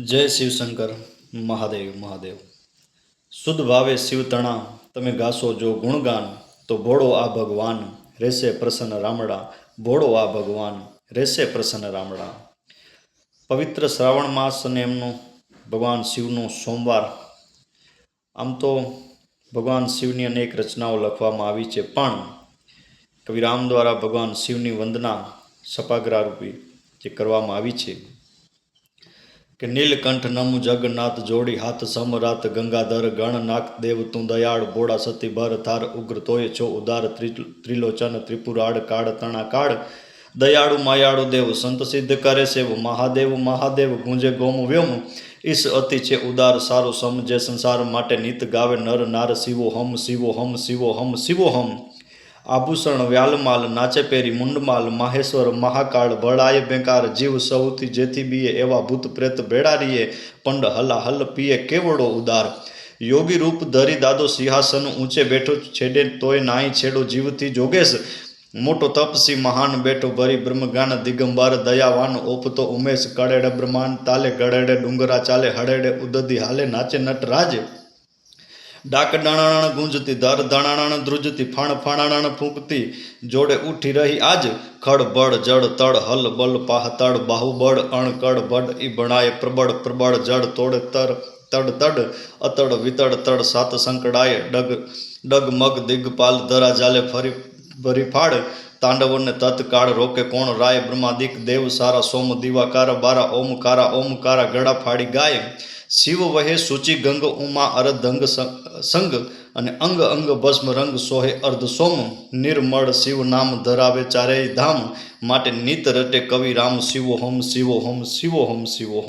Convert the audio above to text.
જય શિવશંકર મહાદેવ મહાદેવ શુદ્ધ ભાવે શિવ તણા તમે ગાશો જો ગુણગાન તો ભોળો આ ભગવાન રહેશે પ્રસન્ન રામડા ભોળો આ ભગવાન રહેશે પ્રસન્ન રામડા પવિત્ર શ્રાવણ માસ અને એમનું ભગવાન શિવનું સોમવાર. આમ તો ભગવાન શિવની અનેક રચનાઓ લખવામાં આવી છે, પણ કવિરામ દ્વારા ભગવાન શિવની વંદના સપાગ્રા રૂપી જે કરવામાં આવી છે કે નીલકંઠ નમુ જગન્નાથ જોડી હાથ સમરાત ગંગાધર ગણનાક દેવ તું દયાળ બોડા સતી ભર થાર ઉગ્ર તોય છો ઉદાર ત્રિલોચન ત્રિપુરાડ કાળ તણા કાળ દયાળુ માયાળુ દેવ સંત સિદ્ધ કરે સેવ મહાદેવ મહાદેવ ગુંજે ગોમ વ્યોમ ઈસ અતિ છે ઉદાર સારો સમ જે સંસાર માટે નિત ગાવે નર નાર શિવો હમ શિવો હમ શિવો હમ શિવો હમ આભૂષણ વ્યાલમાલ નાચે પેરી મુંડમાલ માહેશ્વર મહાકાળ ભળાય બેકાર જીવ સૌથી જેથી બીએ એવા ભૂત પ્રેત ભેડારીએ પંડ હલા હલ પીએ કેવડો ઉદાર યોગી રૂપ ધરી દાદો સિંહાસન ઊંચે બેઠો છેડે તોય નાઈ છેડો જીવથી જોગેશ મોટો તપસી મહાન બેઠો ભરી બ્રહ્મગાન દિગંબર દયાવાન ઓપતો ઉમેશ કડેડે બ્રહ્માંડ તાલે ગળેડે ડુંગરા ચાલે હળેડે ઉદદી હાલે નાચે નટરાજ ડાક ડણાણ ગુંજતી દર ધણાણ ધ્રુજતી ફણ ફણાણ ફૂંકતી જોડે ઉઠી રહી આજ ખડ બળ જડ તળ હલ બલ પાહ તડ બાહુબળ અણકડ બડ ઈ ભણાય પ્રબળ પ્રબળ જડ તોડે તર તડ તડ અતડ વિતડ તડ સાત સંકડાય ડગ ડગ મગ દિગપાલ ધરા જાલે ફરી ભરી ફાડ તાંડવોને તત્કાળ રોકે કોણ રાય બ્રહ્માદિક દેવ સારા સોમ દિવાકાર બારા ઓમકારા ગળા ફાડી ગાય શિવ વહે સૂચિ ગંગ ઉમા અરધંગ સંગ અને અંગ અંગ ભસ્મ રંગ સોહે અર્ધ સોમ નિર્મળ શિવ નામ ધરાવે ચારેય ધામ માટે નિત રટે કવિ રામ શિવો હમ શિવો હમ શિવો હમ શિવો હમ.